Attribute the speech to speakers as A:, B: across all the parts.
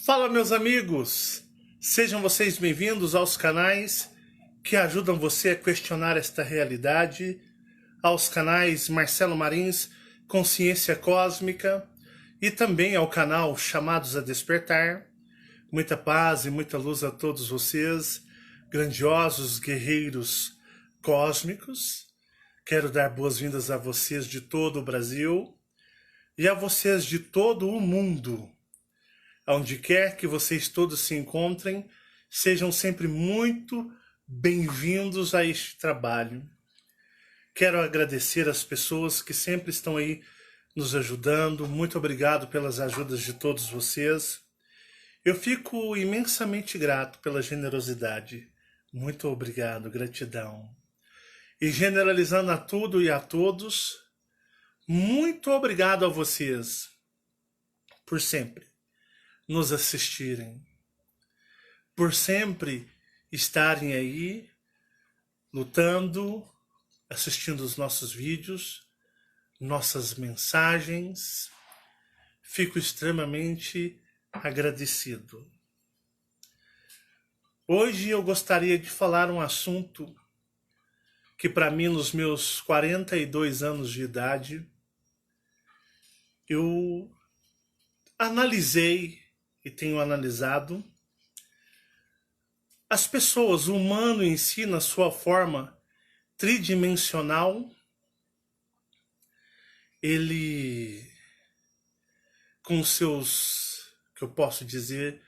A: Fala, meus amigos! Sejam vocês bem-vindos aos canais que ajudam você a questionar esta realidade, aos canais Marcelo Marins, Consciência Cósmica, e também ao canal Chamados a Despertar. Muita paz e muita luz a todos vocês, grandiosos guerreiros cósmicos. Quero dar boas-vindas a vocês de todo o Brasil e a vocês de todo o mundo. Onde quer que vocês todos se encontrem, sejam sempre muito bem-vindos a este trabalho. Quero agradecer às pessoas que sempre estão aí nos ajudando. Muito obrigado pelas ajudas de todos vocês. Eu fico imensamente grato pela generosidade. Muito obrigado, gratidão. E generalizando a tudo e a todos, muito obrigado a vocês por sempre nos assistirem, por sempre estarem aí lutando, assistindo os nossos vídeos, nossas mensagens. Fico extremamente agradecido. Hoje eu gostaria de falar um assunto que para mim, nos meus 42 anos de idade, eu analisei e tenho analisado as pessoas, o humano em si, na sua forma tridimensional. Ele, com seus, que eu posso dizer,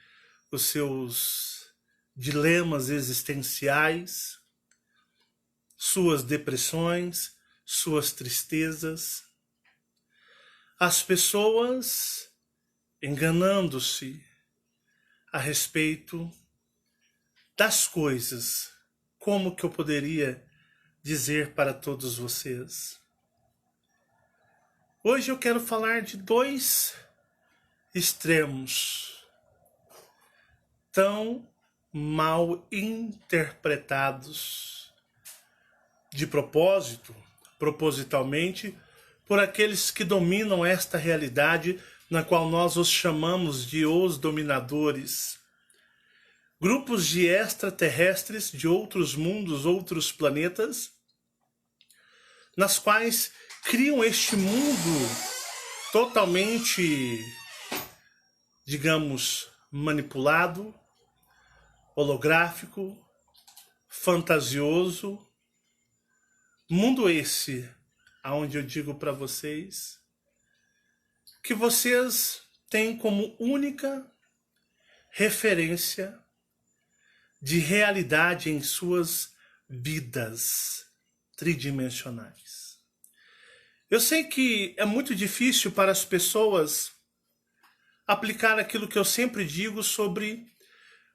A: os seus dilemas existenciais, suas depressões, suas tristezas, as pessoas enganando-se a respeito das coisas. Como que eu poderia dizer para todos vocês? Hoje eu quero falar de dois extremos tão mal interpretados de propósito, propositalmente, por aqueles que dominam esta realidade na qual nós os chamamos de os dominadores. Grupos de extraterrestres de outros mundos, outros planetas, nas quais criam este mundo totalmente, digamos, manipulado, holográfico, fantasioso. Mundo esse, aonde eu digo para vocês que vocês têm como única referência de realidade em suas vidas tridimensionais. Eu sei que é muito difícil para as pessoas aplicar aquilo que eu sempre digo sobre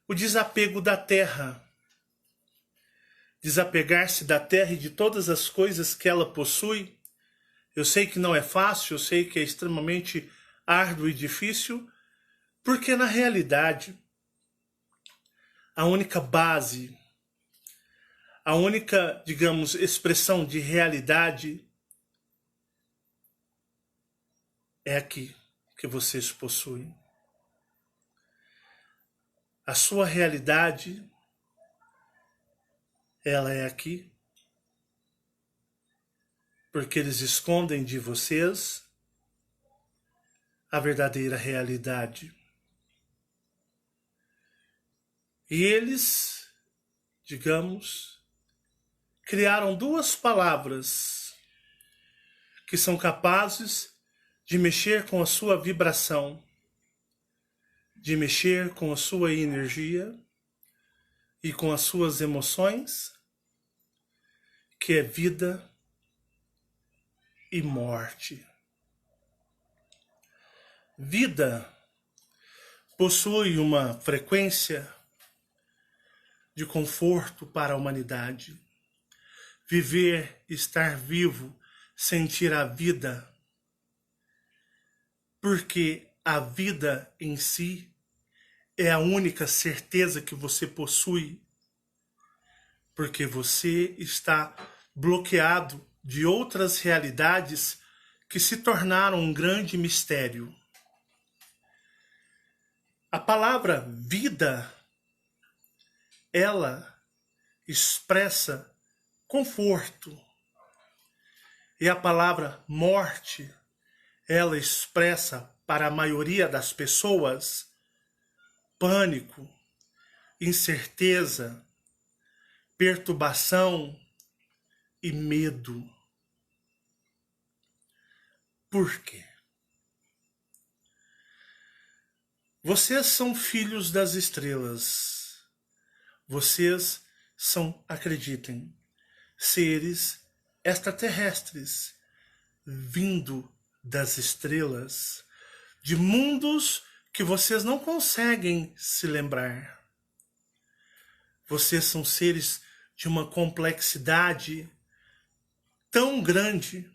A: o desapego da Terra. Desapegar-se da Terra e de todas as coisas que ela possui. Eu sei que não é fácil, eu sei que é extremamente árduo e difícil, porque na realidade, a única base, a única, digamos, expressão de realidade é aqui que vocês possuem. A sua realidade, ela é aqui, porque eles escondem de vocês a verdadeira realidade. E eles, digamos, criaram duas palavras que são capazes de mexer com a sua vibração, de mexer com a sua energia e com as suas emoções, que é vida e morte. Vida possui uma frequência de conforto para a humanidade. Viver, estar vivo, sentir a vida, porque a vida em si é a única certeza que você possui, porque você está bloqueado de outras realidades que se tornaram um grande mistério. A palavra vida, ela expressa conforto. E a palavra morte, ela expressa para a maioria das pessoas pânico, incerteza, perturbação e medo. Por quê? Vocês são filhos das estrelas. Vocês são, acreditem, seres extraterrestres vindo das estrelas, de mundos que vocês não conseguem se lembrar. Vocês são seres de uma complexidade tão grande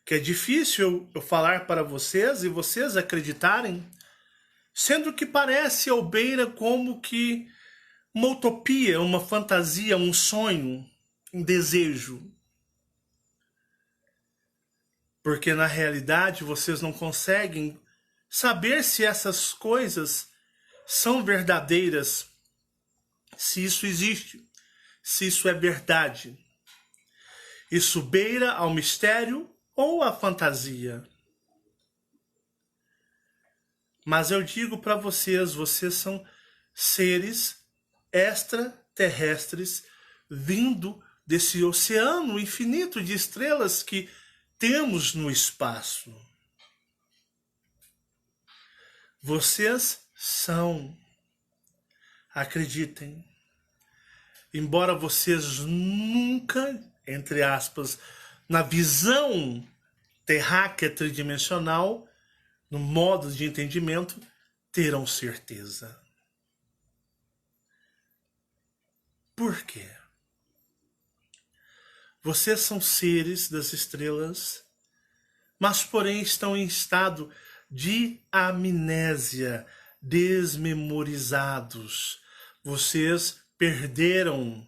A: que é difícil eu falar para vocês e vocês acreditarem, sendo que parece ou beira como que uma utopia, uma fantasia, um sonho, um desejo. Porque na realidade vocês não conseguem saber se essas coisas são verdadeiras, se isso existe, se isso é verdade. Isso beira ao mistério ou à fantasia. Mas eu digo para vocês, vocês são seres extraterrestres vindo desse oceano infinito de estrelas que temos no espaço. Vocês são, acreditem, embora vocês nunca, entre aspas, na visão terráquea tridimensional, no modo de entendimento, terão certeza. Por quê? Vocês são seres das estrelas, mas porém estão em estado de amnésia, desmemorizados. Vocês perderam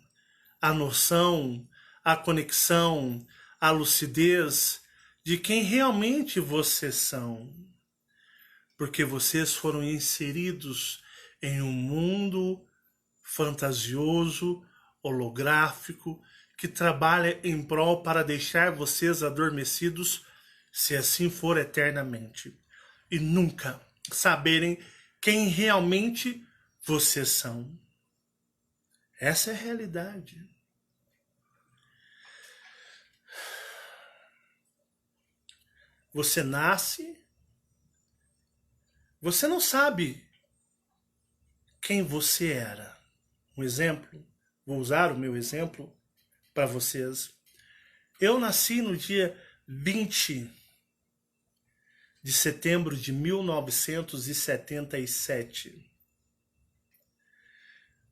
A: a noção, a conexão, a lucidez de quem realmente vocês são. Porque vocês foram inseridos em um mundo fantasioso, holográfico, que trabalha em prol para deixar vocês adormecidos, se assim for eternamente, e nunca saberem quem realmente vocês são. Essa é a realidade. Você nasce, você não sabe quem você era. Um exemplo, vou usar o meu exemplo para vocês. Eu nasci no dia 20 de setembro de 1977.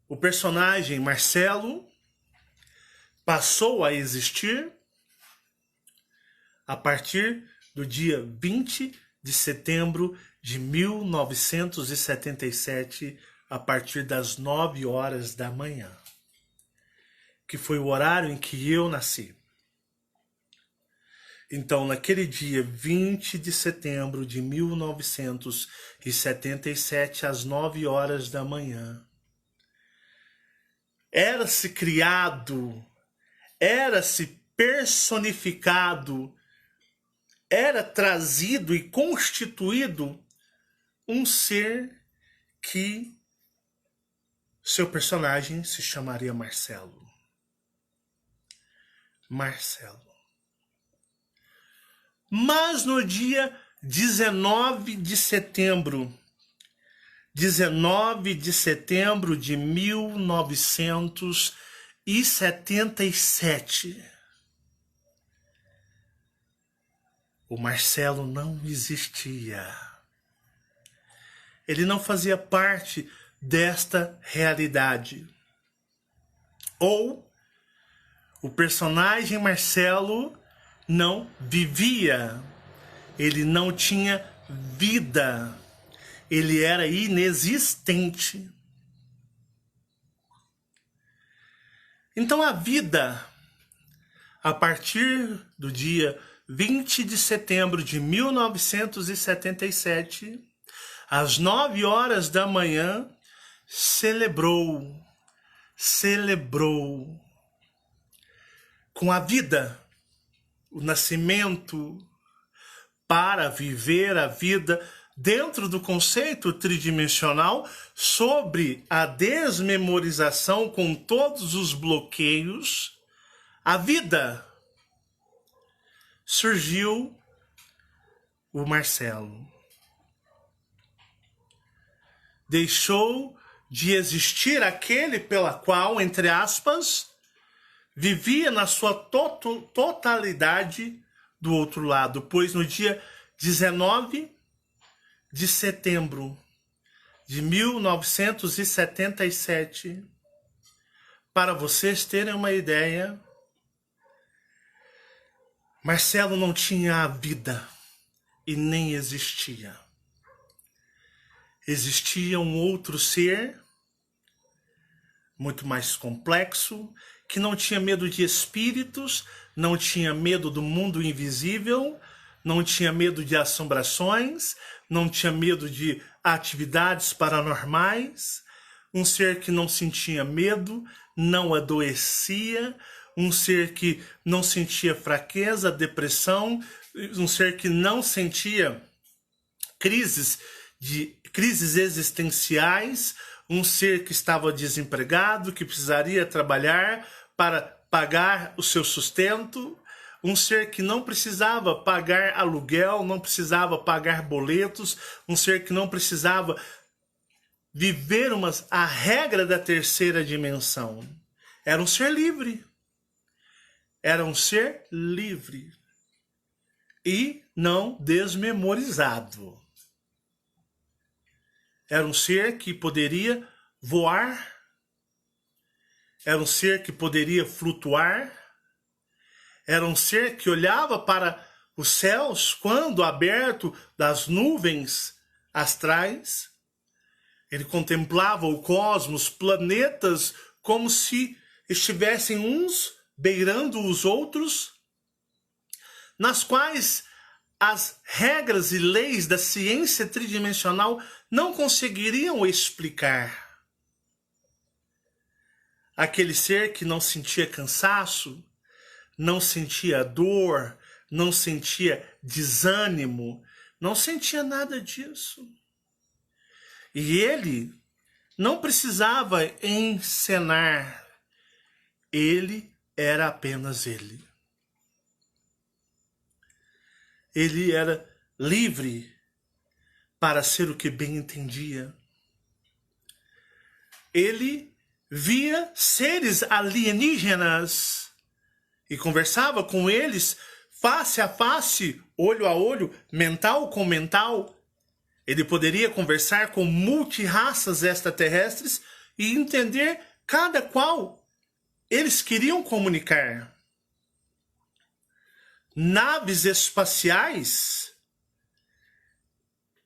A: O personagem Marcelo passou a existir a partir do dia 20 de setembro de 1977, a partir das 9 horas da manhã, que foi o horário em que eu nasci. Então, naquele dia 20 de setembro de 1977, às 9 horas da manhã, era-se criado, era-se personificado, era trazido e constituído um ser que seu personagem se chamaria Marcelo. Marcelo. Mas no dia 19 de setembro de 1977, o Marcelo não existia. Ele não fazia parte desta realidade. Ou o personagem Marcelo não vivia. Ele não tinha vida. Ele era inexistente. Então a vida, a partir do dia 20 de setembro de 1977, às 9 horas da manhã, celebrou com a vida, o nascimento, para viver a vida dentro do conceito tridimensional sobre a desmemorização com todos os bloqueios, a vida. Surgiu o Marcelo. Deixou de existir aquele pela qual, entre aspas, vivia na sua totalidade do outro lado, pois no dia 19 de setembro de 1977, para vocês terem uma ideia, Marcelo não tinha a vida e nem existia. Existia um outro ser, muito mais complexo, que não tinha medo de espíritos, não tinha medo do mundo invisível, não tinha medo de assombrações, não tinha medo de atividades paranormais, um ser que não sentia medo, não adoecia, um ser que não sentia fraqueza, depressão, um ser que não sentia crises existenciais, um ser que estava desempregado, que precisaria trabalhar para pagar o seu sustento, um ser que não precisava pagar aluguel, não precisava pagar boletos, um ser que não precisava viver a regra da terceira dimensão. Era um ser livre. Era um ser livre e não desmemorizado. Era um ser que poderia voar, era um ser que poderia flutuar, era um ser que olhava para os céus quando aberto das nuvens astrais. Ele contemplava o cosmos, planetas, como se estivessem uns beirando os outros, nas quais as regras e leis da ciência tridimensional não conseguiriam explicar. Aquele ser que não sentia cansaço, não sentia dor, não sentia desânimo, não sentia nada disso. E ele não precisava encenar, ele era apenas ele. Ele era livre para ser o que bem entendia. Ele via seres alienígenas e conversava com eles face a face, olho a olho, mental com mental. Ele poderia conversar com multirraças extraterrestres e entender cada qual eles queriam comunicar. Naves espaciais,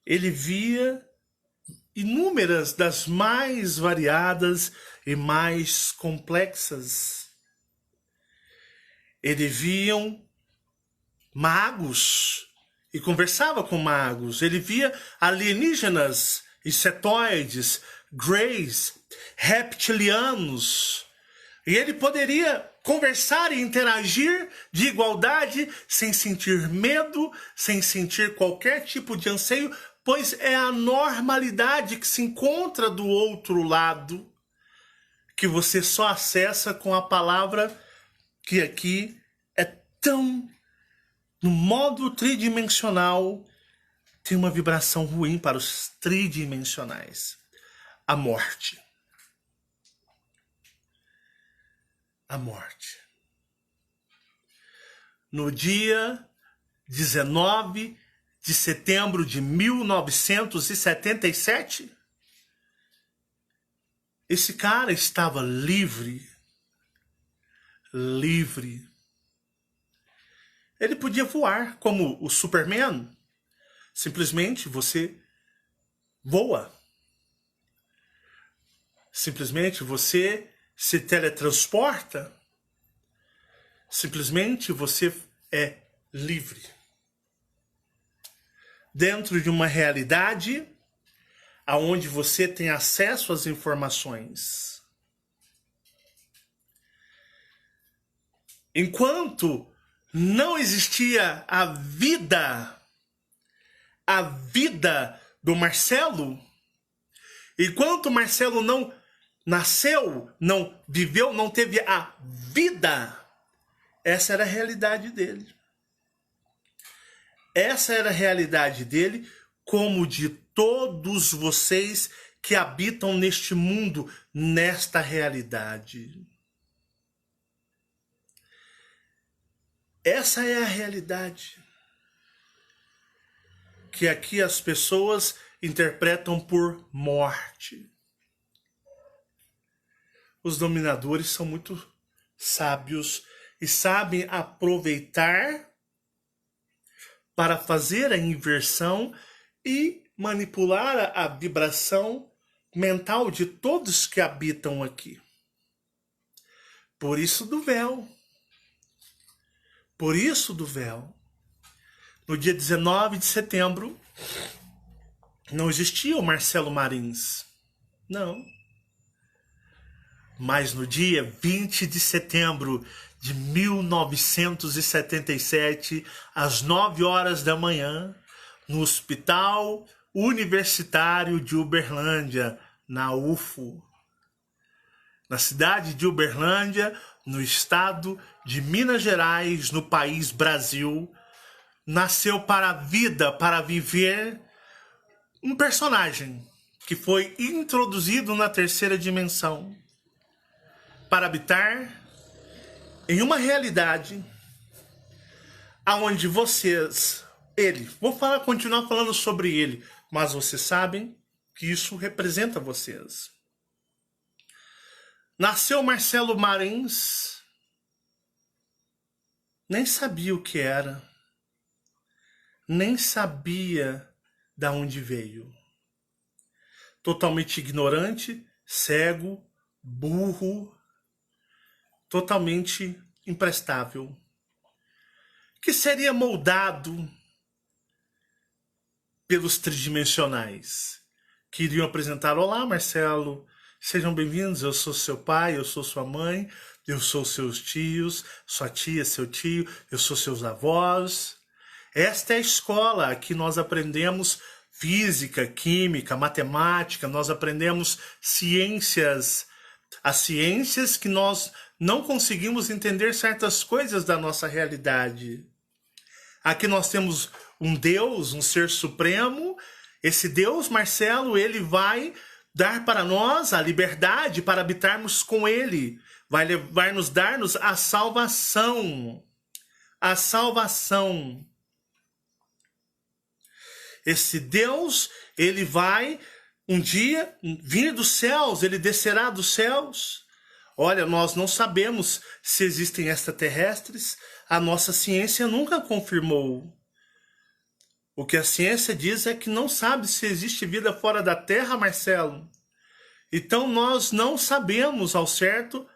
A: ele via inúmeras das mais variadas e mais complexas. Ele via magos e conversava com magos. Ele via alienígenas, insetoides, greys, reptilianos. E ele poderia conversar e interagir de igualdade, sem sentir medo, sem sentir qualquer tipo de anseio, pois é a normalidade que se encontra do outro lado, que você só acessa com a palavra que aqui é tão, no modo tridimensional, tem uma vibração ruim para os tridimensionais. A morte. A morte. No dia 19 de setembro de 1977, esse cara estava livre. Livre. Ele podia voar como o Superman. Simplesmente você voa. Simplesmente você se teletransporta. Simplesmente você é livre. Dentro de uma realidade aonde você tem acesso às informações. Enquanto não existia a vida do Marcelo, enquanto Marcelo não nasceu, não viveu, não teve a vida, essa era a realidade dele. Essa era a realidade dele, como de todos vocês que habitam neste mundo, nesta realidade. Essa é a realidade que aqui as pessoas interpretam por morte. Os dominadores são muito sábios e sabem aproveitar para fazer a inversão e manipular a vibração mental de todos que habitam aqui. Por isso do véu. Por isso do véu. No dia 19 de setembro, não existia o Marcelo Marins. Não. Mas no dia 20 de setembro de 1977, às 9 horas da manhã, no Hospital Universitário de Uberlândia, na UFO, na cidade de Uberlândia, no estado de Minas Gerais, no país Brasil, nasceu para a vida, para viver, um personagem que foi introduzido na terceira dimensão, para habitar em uma realidade aonde vocês, continuar falando sobre ele, mas vocês sabem que isso representa vocês. Nasceu Marcelo Marins, nem sabia o que era, nem sabia de onde veio. Totalmente ignorante, cego, burro, totalmente imprestável, que seria moldado pelos tridimensionais, que iriam apresentar: olá, Marcelo, sejam bem-vindos, eu sou seu pai, eu sou sua mãe, eu sou seus tios, sua tia, seu tio, eu sou seus avós. Esta é a escola, aqui nós aprendemos física, química, matemática, nós aprendemos ciências, as ciências que nós não conseguimos entender certas coisas da nossa realidade. Aqui nós temos um Deus, um ser supremo. Esse Deus, Marcelo, ele vai dar para nós a liberdade para habitarmos com ele. Vai nos dar-nos a salvação. A salvação. Esse Deus, ele vai um dia vir dos céus, ele descerá dos céus. Olha, nós não sabemos se existem extraterrestres, a nossa ciência nunca confirmou. O que a ciência diz é que não sabe se existe vida fora da Terra, Marcelo. Então nós não sabemos ao certo,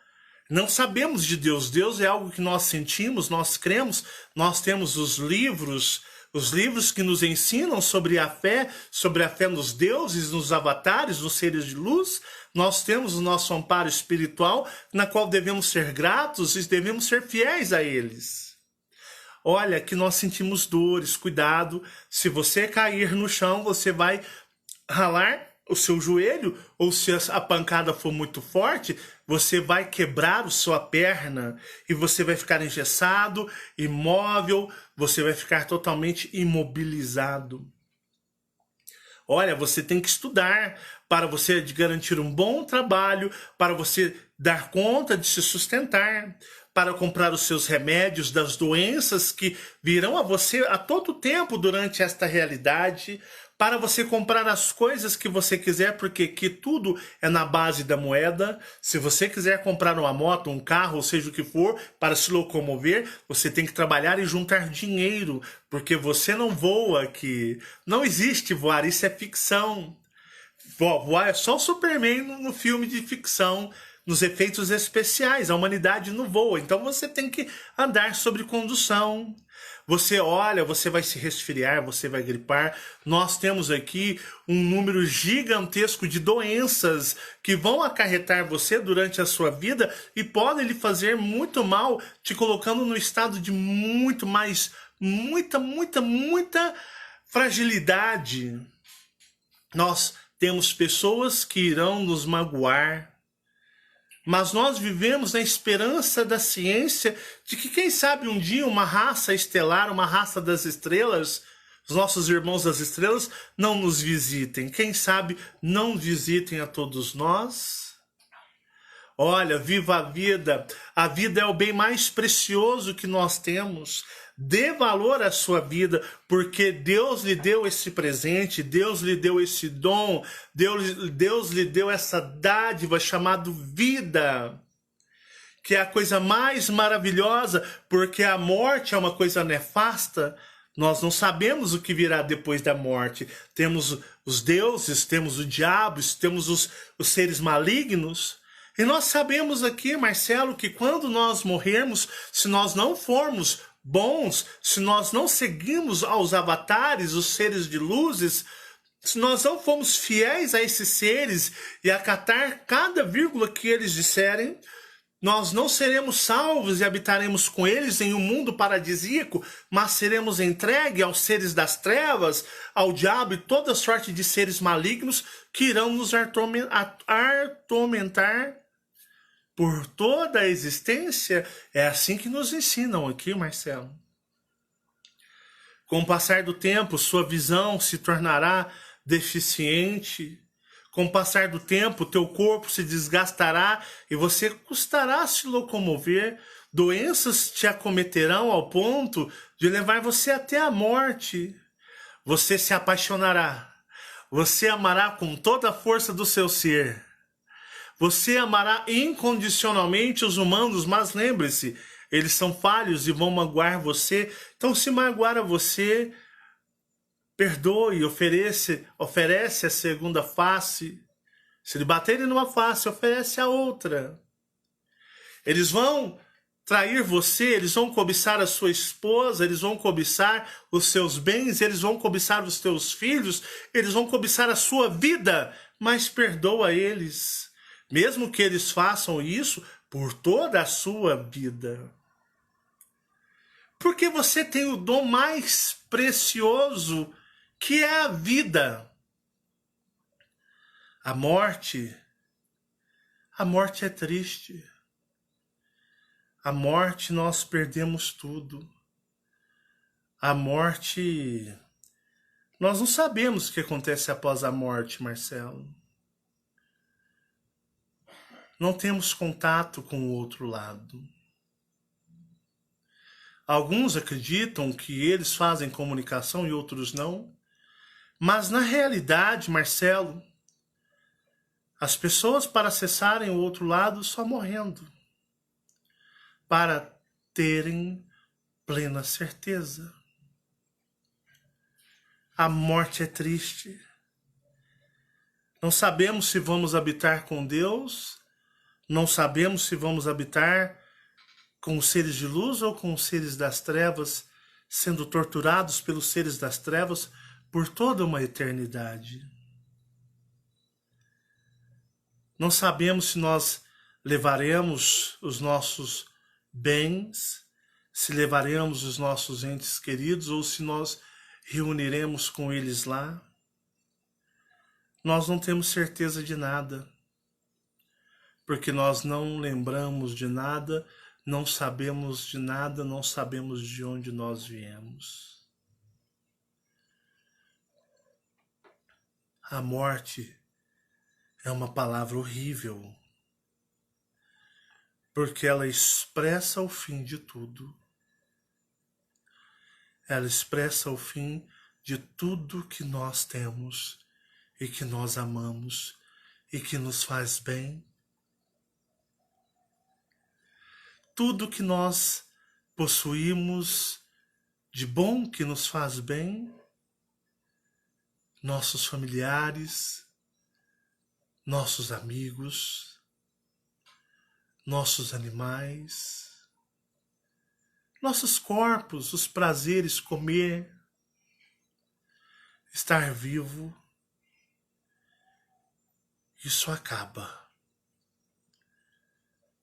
A: não sabemos de Deus. Deus é algo que nós sentimos, nós cremos, nós temos os livros que nos ensinam sobre a fé nos deuses, nos avatares, nos seres de luz. Nós temos o nosso amparo espiritual, na qual devemos ser gratos e devemos ser fiéis a eles. Olha, que nós sentimos dores, cuidado. Se você cair no chão, você vai ralar o seu joelho, ou se a pancada for muito forte, você vai quebrar a sua perna e você vai ficar engessado, imóvel, você vai ficar totalmente imobilizado. Olha, você tem que estudar para você garantir um bom trabalho, para você dar conta de se sustentar, para comprar os seus remédios das doenças que virão a você a todo tempo durante esta realidade, para você comprar as coisas que você quiser, porque que tudo é na base da moeda. Se você quiser comprar uma moto, um carro, ou seja o que for, para se locomover, você tem que trabalhar e juntar dinheiro, porque você não voa aqui. Não existe voar, isso é ficção. Voar é só o Superman no filme de ficção. nos efeitos especiais. A humanidade não voa, então você tem que andar sobre condução. Você olha, você vai se resfriar, você vai gripar. Nós temos aqui um número gigantesco de doenças que vão acarretar você durante a sua vida e podem lhe fazer muito mal, te colocando no estado de muita fragilidade. Nós temos pessoas que irão nos magoar, mas nós vivemos na esperança da ciência de que, quem sabe, um dia uma raça estelar, uma raça das estrelas, os nossos irmãos das estrelas, não nos visitem. Quem sabe não visitem a todos nós? Olha, viva a vida. A vida é o bem mais precioso que nós temos. Dê valor à sua vida, porque Deus lhe deu esse presente, Deus lhe deu esse dom, Deus lhe deu essa dádiva chamada vida, que é a coisa mais maravilhosa, porque a morte é uma coisa nefasta. Nós não sabemos o que virá depois da morte. Temos os deuses, temos o diabo, temos os seres malignos. E nós sabemos aqui, Marcelo, que quando nós morrermos, se nós não formos bons, se nós não seguirmos aos avatares, os seres de luzes, se nós não formos fiéis a esses seres e acatar cada vírgula que eles disserem, nós não seremos salvos e habitaremos com eles em um mundo paradisíaco, mas seremos entregues aos seres das trevas, ao diabo e toda sorte de seres malignos que irão nos atormentar por toda a existência. É assim que nos ensinam aqui, Marcelo. Com o passar do tempo, sua visão se tornará deficiente. Com o passar do tempo, teu corpo se desgastará e você custará se locomover. Doenças te acometerão ao ponto de levar você até a morte. Você se apaixonará. Você amará com toda a força do seu ser. Você amará incondicionalmente os humanos, mas lembre-se, eles são falhos e vão magoar você. Então, se magoar a você, perdoe, oferece a segunda face. Se lhe baterem numa face, oferece a outra. Eles vão trair você, eles vão cobiçar a sua esposa, eles vão cobiçar os seus bens, eles vão cobiçar os teus filhos, eles vão cobiçar a sua vida, mas perdoa eles. Mesmo que eles façam isso por toda a sua vida. Porque você tem o dom mais precioso, que é a vida. A morte é triste. A morte, nós perdemos tudo. A morte, nós não sabemos o que acontece após a morte, Marcelo. Não temos contato com o outro lado. Alguns acreditam que eles fazem comunicação e outros não. Mas na realidade, Marcelo, as pessoas, para acessarem o outro lado, só morrendo. Para terem plena certeza. A morte é triste. Não sabemos se vamos habitar com Deus. Não sabemos se vamos habitar com os seres de luz ou com os seres das trevas, sendo torturados pelos seres das trevas por toda uma eternidade. Não sabemos se nós levaremos os nossos bens, se levaremos os nossos entes queridos ou se nós reuniremos com eles lá. Nós não temos certeza de nada. Porque nós não lembramos de nada, não sabemos de nada, não sabemos de onde nós viemos. A morte é uma palavra horrível, porque ela expressa o fim de tudo. Ela expressa o fim de tudo que nós temos e que nós amamos e que nos faz bem. Tudo que nós possuímos de bom que nos faz bem, nossos familiares, nossos amigos, nossos animais, nossos corpos, os prazeres, comer, estar vivo. Isso acaba.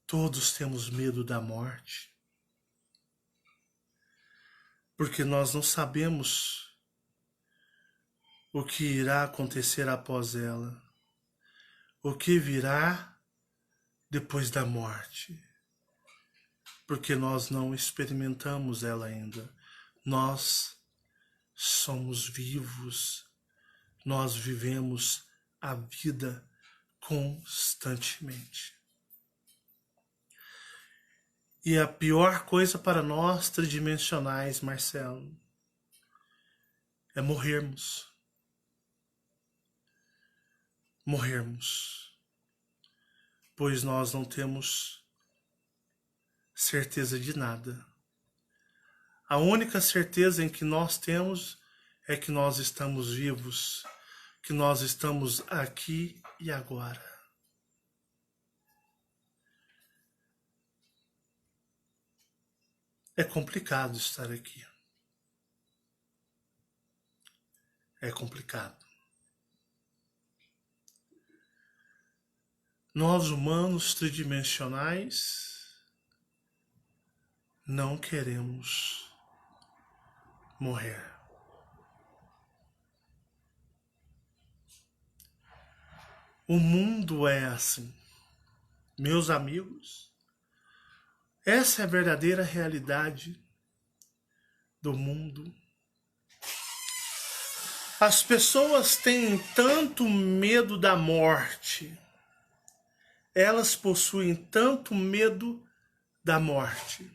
A: Todos temos medo da morte, porque nós não sabemos o que irá acontecer após ela, o que virá depois da morte, porque nós não experimentamos ela ainda. Nós somos vivos, nós vivemos a vida constantemente. E a pior coisa para nós tridimensionais, Marcelo, é morrermos. Morrermos. Pois nós não temos certeza de nada. A única certeza em que nós temos é que nós estamos vivos, que nós estamos aqui e agora. É complicado estar aqui. É complicado. Nós, humanos tridimensionais, não queremos morrer. O mundo é assim. Meus amigos, essa é a verdadeira realidade do mundo. As pessoas têm tanto medo da morte, elas possuem tanto medo da morte,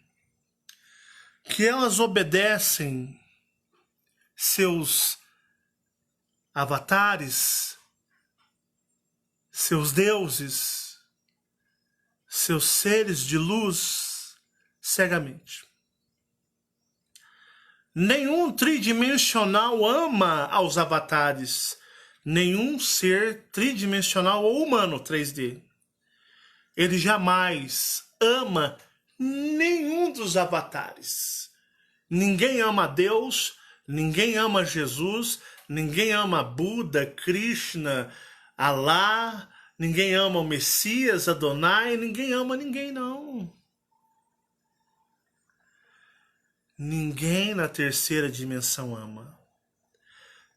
A: que elas obedecem seus avatares, seus deuses, seus seres de luz, cegamente. Nenhum tridimensional ama aos avatares, nenhum ser tridimensional ou humano 3D. Ele jamais ama nenhum dos avatares. Ninguém ama Deus, ninguém ama Jesus, ninguém ama Buda, Krishna, Alá, ninguém ama o Messias, Adonai, ninguém ama ninguém não. Ninguém na terceira dimensão ama.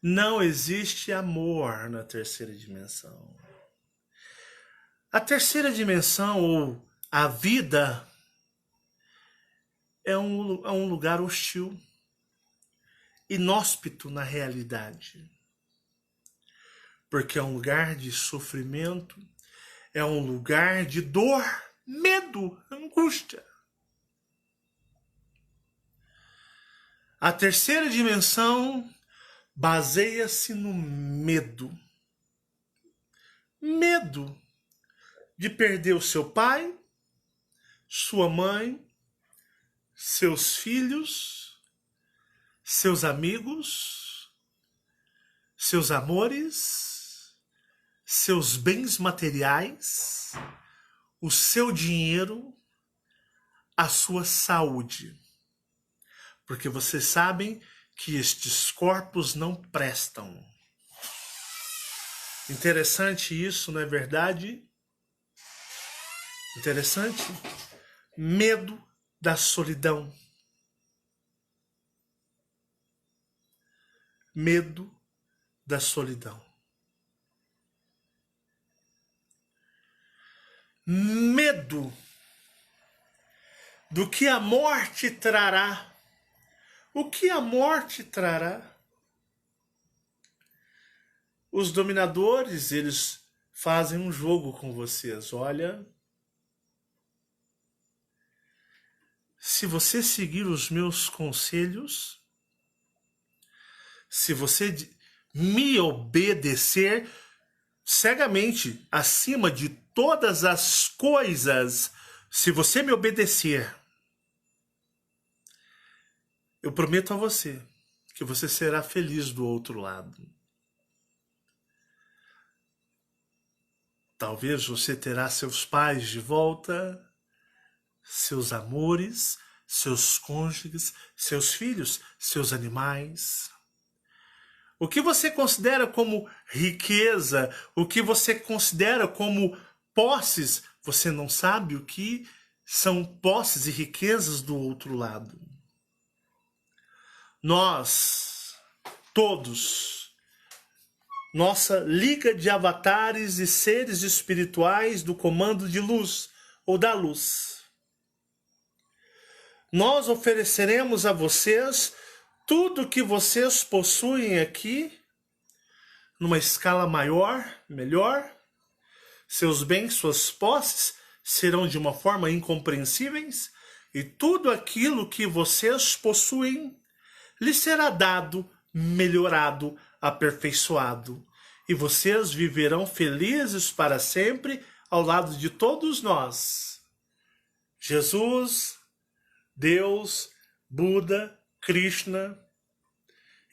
A: Não existe amor na terceira dimensão. A terceira dimensão, ou a vida, é um lugar hostil, inóspito na realidade. Porque é um lugar de sofrimento, é um lugar de dor, medo, angústia. A terceira dimensão baseia-se no medo. Medo de perder o seu pai, sua mãe, seus filhos, seus amigos, seus amores, seus bens materiais, o seu dinheiro, a sua saúde. Porque vocês sabem que estes corpos não prestam. Interessante isso, não é verdade? Interessante? Medo da solidão. Medo da solidão. Medo do que a morte trará. O que a morte trará? Os dominadores, eles fazem um jogo com vocês. Olha, se você seguir os meus conselhos, se você me obedecer cegamente, acima de todas as coisas, se você me obedecer, eu prometo a você que você será feliz do outro lado. Talvez você terá seus pais de volta, seus amores, seus cônjuges, seus filhos, seus animais. O que você considera como riqueza, o que você considera como posses, você não sabe o que são posses e riquezas do outro lado. Nós, todos, nossa liga de avatares e seres espirituais do comando de luz ou da luz, nós ofereceremos a vocês tudo que vocês possuem aqui, numa escala maior, melhor. Seus bens, suas posses serão de uma forma incompreensíveis, e tudo aquilo que vocês possuem lhes será dado, melhorado, aperfeiçoado. E vocês viverão felizes para sempre ao lado de todos nós. Jesus, Deus, Buda, Krishna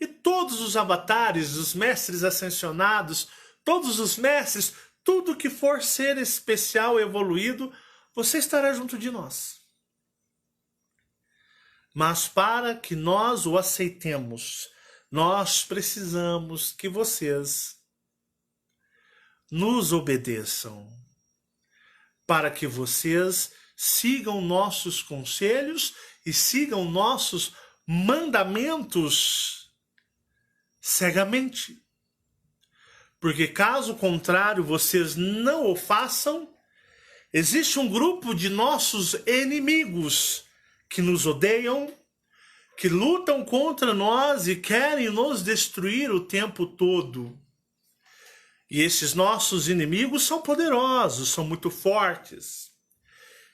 A: e todos os avatares, os mestres ascensionados, todos os mestres, tudo que for ser especial, evoluído, você estará junto de nós. Mas para que nós o aceitemos, nós precisamos que vocês nos obedeçam, para que vocês sigam nossos conselhos e sigam nossos mandamentos cegamente. Porque caso contrário vocês não o façam, existe um grupo de nossos inimigos que nos odeiam, que lutam contra nós e querem nos destruir o tempo todo. E esses nossos inimigos são poderosos, são muito fortes.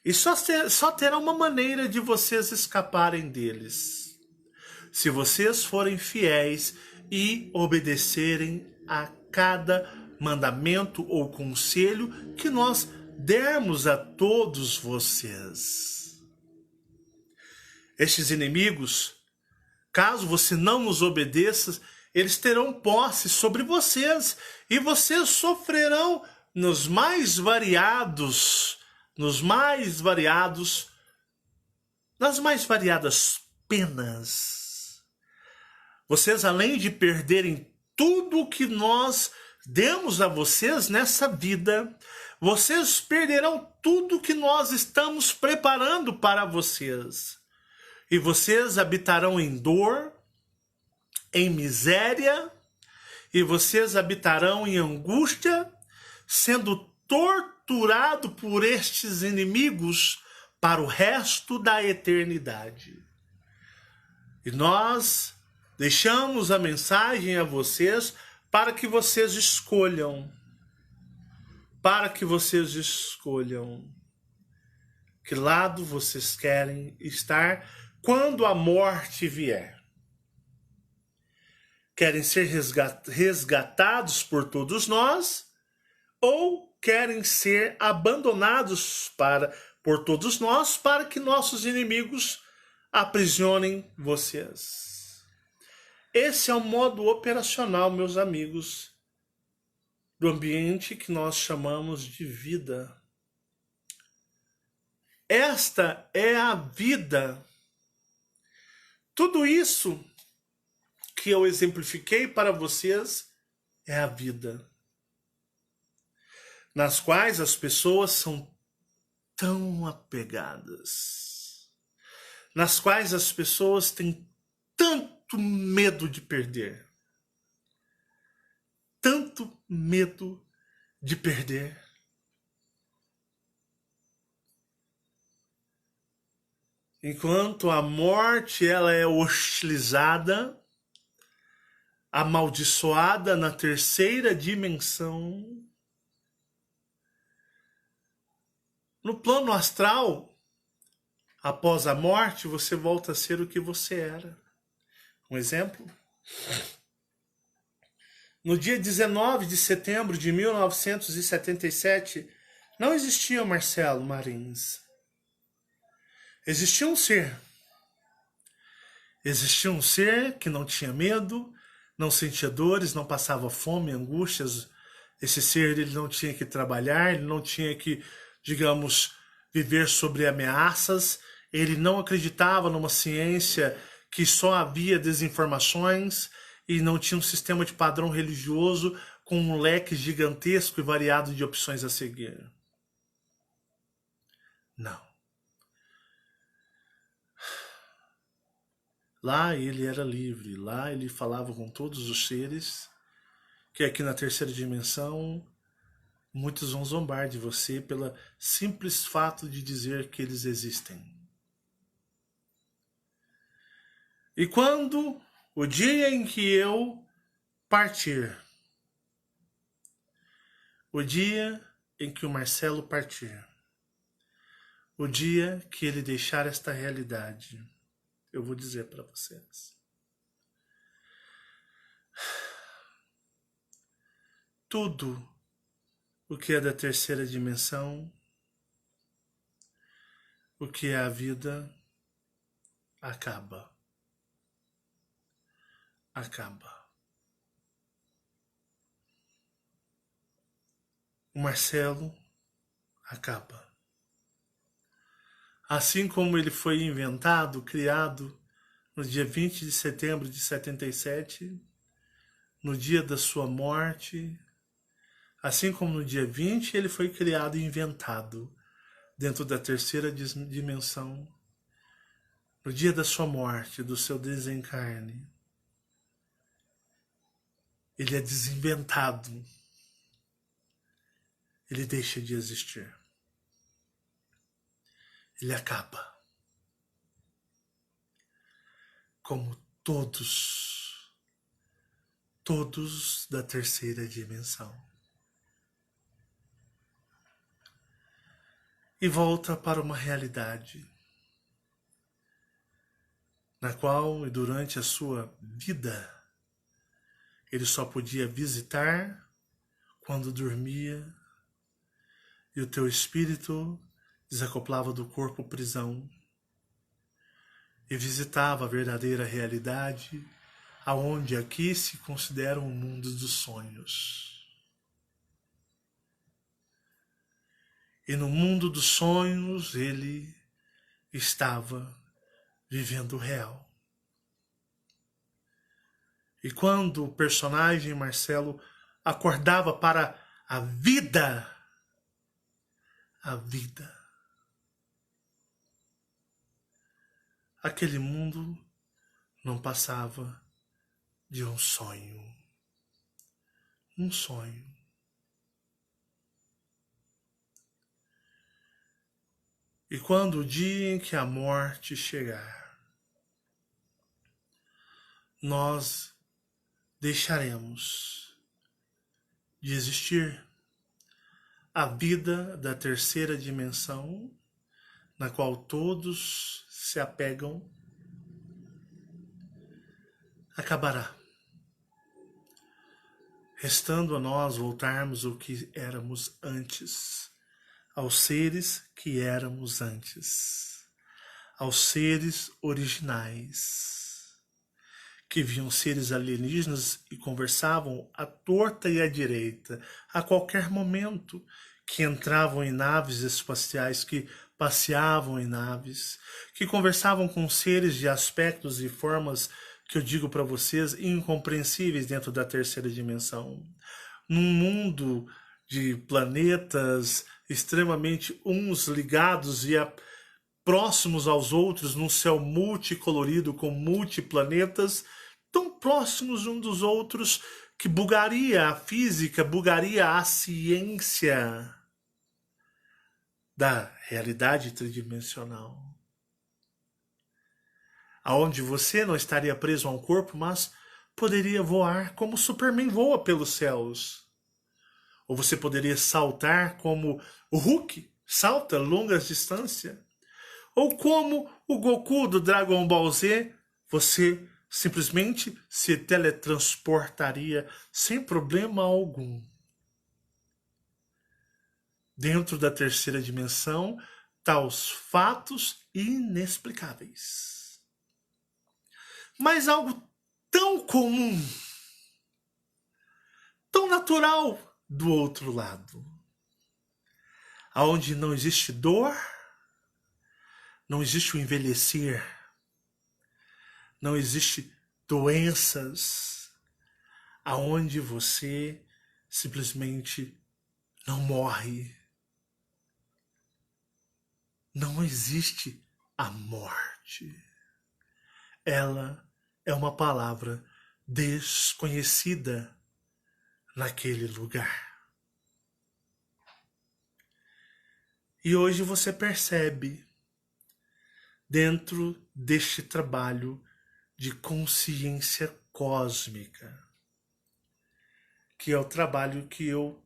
A: E só terá uma maneira de vocês escaparem deles. Se vocês forem fiéis e obedecerem a cada mandamento ou conselho que nós dermos a todos vocês. Estes inimigos, caso você não nos obedeça, eles terão posse sobre vocês e vocês sofrerão nas mais variadas penas. Vocês, além de perderem tudo o que nós demos a vocês nessa vida, vocês perderão tudo que nós estamos preparando para vocês. E vocês habitarão em dor, em miséria, e vocês habitarão em angústia, sendo torturado por estes inimigos para o resto da eternidade. E nós deixamos a mensagem a vocês para que vocês escolham. Que lado vocês querem estar quando a morte vier. Querem ser resgatados por todos nós ou querem ser abandonados por todos nós para que nossos inimigos aprisionem vocês. Esse é o modo operacional, meus amigos, do ambiente que nós chamamos de vida. Esta é a vida. Tudo isso que eu exemplifiquei para vocês é a vida, nas quais as pessoas são tão apegadas, nas quais as pessoas têm tanto medo de perder, tanto medo de perder. Enquanto a morte ela é hostilizada, amaldiçoada na terceira dimensão, no plano astral, após a morte, você volta a ser o que você era. Um exemplo? No dia 19 de setembro de 1977, não existia Marcelo Marins. Existia um ser. Existia um ser que não tinha medo, não sentia dores, não passava fome, angústias. Esse ser ele não tinha que trabalhar, ele não tinha que, digamos, viver sobre ameaças, ele não acreditava numa ciência que só havia desinformações e não tinha um sistema de padrão religioso com um leque gigantesco e variado de opções a seguir. Não. Lá ele era livre, lá ele falava com todos os seres, que aqui na terceira dimensão muitos vão zombar de você pelo simples fato de dizer que eles existem. E quando o dia em que eu partir, o dia em que o Marcelo partir, o dia que ele deixar esta realidade, eu vou dizer para vocês. Tudo o que é da terceira dimensão, o que é a vida, acaba. Acaba. O Marcelo acaba. Assim como ele foi inventado, criado no dia 20 de setembro de 77, no dia da sua morte, assim como no dia 20 ele foi criado e inventado dentro da terceira dimensão, no dia da sua morte, do seu desencarne, ele é desinventado, ele deixa de existir. Ele acaba. Como todos da terceira dimensão. E volta para uma realidade na qual, e durante a sua vida, ele só podia visitar quando dormia e o teu espírito desacoplava do corpo prisão e visitava a verdadeira realidade, aonde aqui se considera um mundo dos sonhos. E no mundo dos sonhos ele estava vivendo o real. E quando o personagem Marcelo acordava para a vida, aquele mundo não passava de um sonho. Um sonho. E quando o dia em que a morte chegar, nós deixaremos de existir. A vida da terceira dimensão, na qual todos se apegam, acabará. Restando a nós voltarmos ao que éramos antes, aos seres que éramos antes, aos seres originais, que viam seres alienígenas e conversavam à torta e à direita, a qualquer momento, que entravam em naves espaciais, que passeavam em naves, que conversavam com seres de aspectos e formas que eu digo para vocês incompreensíveis dentro da terceira dimensão. Num mundo de planetas extremamente uns ligados e próximos aos outros, num céu multicolorido com multiplanetas, tão próximos uns dos outros que bugaria a física, bugaria a ciência da realidade tridimensional. Aonde você não estaria preso a um corpo, mas poderia voar como Superman voa pelos céus. Ou você poderia saltar como o Hulk salta longas distâncias. Ou como o Goku do Dragon Ball Z, você simplesmente se teletransportaria sem problema algum. Dentro da terceira dimensão, tais fatos inexplicáveis. Mas algo tão comum, tão natural do outro lado, aonde não existe dor, Não existe o envelhecer. Não existe doenças aonde você simplesmente não morre. Não existe a morte. Ela é uma palavra desconhecida naquele lugar. E hoje você percebe, dentro deste trabalho de consciência cósmica, que é o trabalho que eu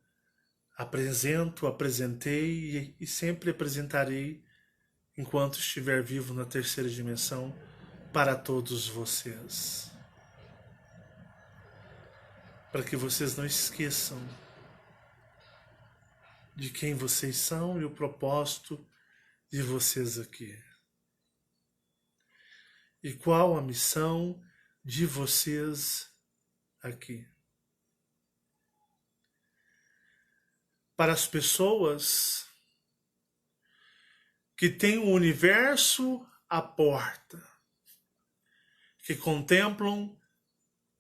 A: apresentei e sempre apresentarei enquanto estiver vivo na terceira dimensão para todos vocês. Para que vocês não esqueçam de quem vocês são e o propósito de vocês aqui. E qual a missão de vocês aqui. Para as pessoas que têm o universo à porta, que contemplam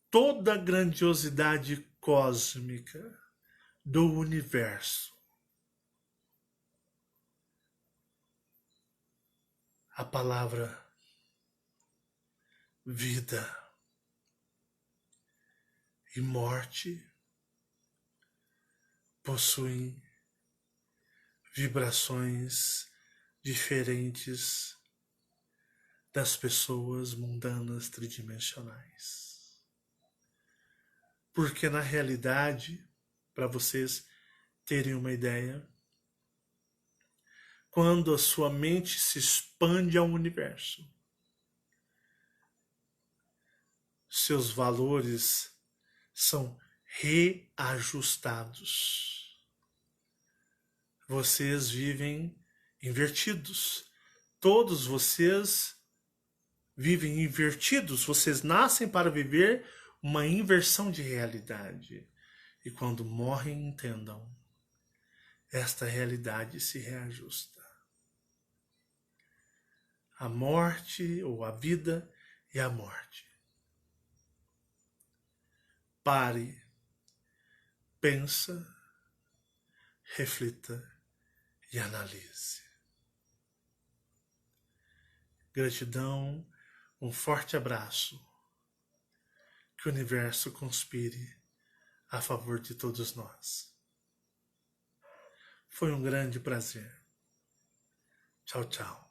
A: toda a grandiosidade cósmica do universo. A palavra vida e morte possuem vibrações diferentes das pessoas mundanas tridimensionais. Porque na realidade, para vocês terem uma ideia, quando a sua mente se expande ao universo, seus valores são reajustados. Vocês vivem invertidos. Todos vocês vivem invertidos. Vocês nascem para viver uma inversão de realidade. E quando morrem, entendam, esta realidade se reajusta. A morte, ou a vida e a morte. Pare, pensa, reflita e analise. Gratidão, um forte abraço. Que o universo conspire a favor de todos nós. Foi um grande prazer. Tchau, tchau.